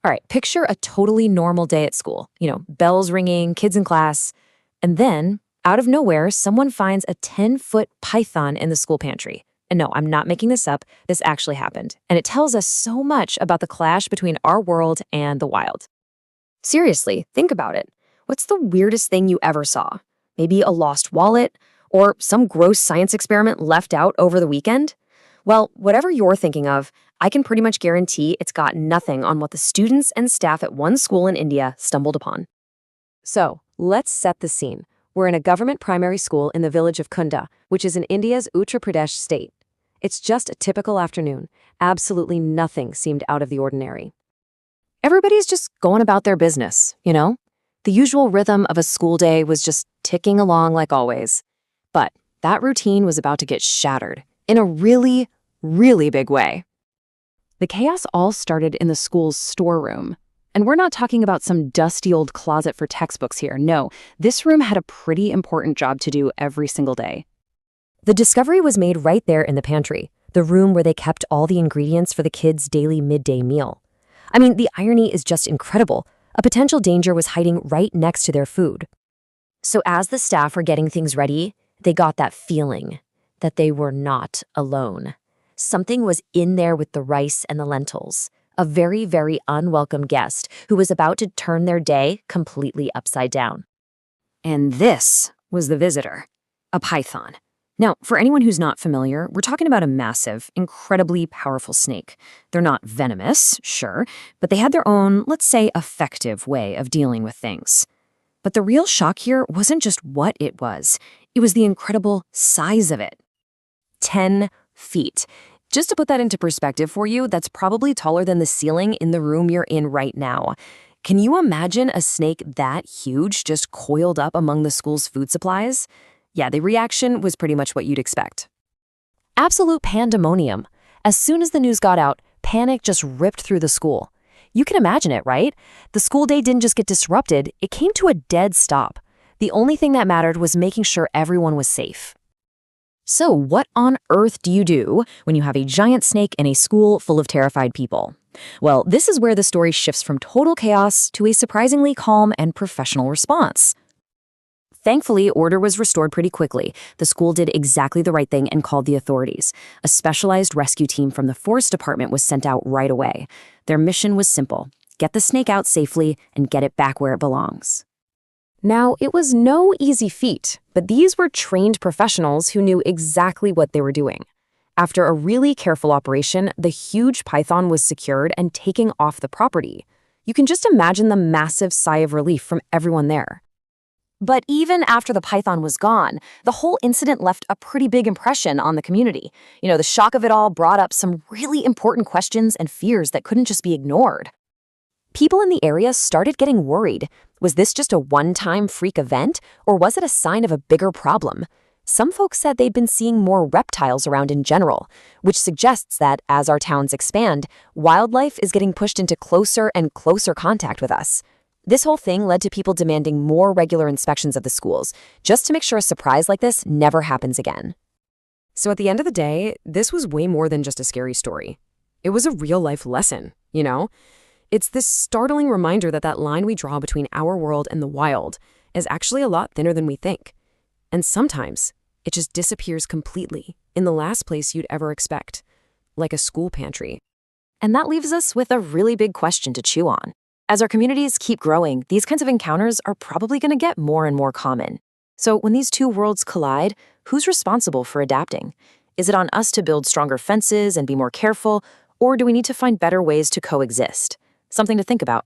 All right, picture a totally normal day at school. Bells ringing, kids in class, and then, out of nowhere, someone finds a 10-foot python in the school pantry. And no, I'm not making this up. This actually happened. And it tells us so much about the clash between our world and the wild. Seriously, think about it. What's the weirdest thing you ever saw? Maybe a lost wallet? Or some gross science experiment left out over the weekend? Well, whatever you're thinking of, I can pretty much guarantee it's got nothing on what the students and staff at one school in India stumbled upon. So, let's set the scene. We're in a government primary school in the village of Kunda, which is in India's Uttar Pradesh state. It's just a typical afternoon. Absolutely nothing seemed out of the ordinary. Everybody's just going about their business, The usual rhythm of a school day was just ticking along like always. But that routine was about to get shattered in a really, really big way. The chaos all started in the school's storeroom. And we're not talking about some dusty old closet for textbooks here. No, this room had a pretty important job to do every single day. The discovery was made right there in the pantry, the room where they kept all the ingredients for the kids' daily midday meal. I mean, the irony is just incredible. A potential danger was hiding right next to their food. So as the staff were getting things ready, they got that feeling that they were not alone. Something was in there with the rice and the lentils. A very, very unwelcome guest who was about to turn their day completely upside down. And this was the visitor, a python. Now, for anyone who's not familiar, we're talking about a massive, incredibly powerful snake. They're not venomous, sure, but they had their own, let's say, effective way of dealing with things. But the real shock here wasn't just what it was the incredible size of it. 10 feet. Just to put that into perspective for you, that's probably taller than the ceiling in the room you're in right now. Can you imagine a snake that huge just coiled up among the school's food supplies? Yeah, the reaction was pretty much what you'd expect. Absolute pandemonium. As soon as the news got out, panic just ripped through the school. You can imagine it, right? The school day didn't just get disrupted, it came to a dead stop. The only thing that mattered was making sure everyone was safe. So what on earth do you do when you have a giant snake in a school full of terrified people? Well, this is where the story shifts from total chaos to a surprisingly calm and professional response. Thankfully, order was restored pretty quickly. The school did exactly the right thing and called the authorities. A specialized rescue team from the forest department was sent out right away. Their mission was simple: get the snake out safely and get it back where it belongs. Now, it was no easy feat, but these were trained professionals who knew exactly what they were doing. After a really careful operation, the huge python was secured and taken off the property. You can just imagine the massive sigh of relief from everyone there. But even after the python was gone, the whole incident left a pretty big impression on the community. The shock of it all brought up some really important questions and fears that couldn't just be ignored. People in the area started getting worried. Was this just a one-time freak event, or was it a sign of a bigger problem? Some folks said they'd been seeing more reptiles around in general, which suggests that as our towns expand, wildlife is getting pushed into closer and closer contact with us. This whole thing led to people demanding more regular inspections of the schools, just to make sure a surprise like this never happens again. So at the end of the day, this was way more than just a scary story. It was a real-life lesson, It's this startling reminder that line we draw between our world and the wild is actually a lot thinner than we think. And sometimes, it just disappears completely in the last place you'd ever expect, like a school pantry. And that leaves us with a really big question to chew on. As our communities keep growing, these kinds of encounters are probably going to get more and more common. So when these two worlds collide, who's responsible for adapting? Is it on us to build stronger fences and be more careful, or do we need to find better ways to coexist? Something to think about.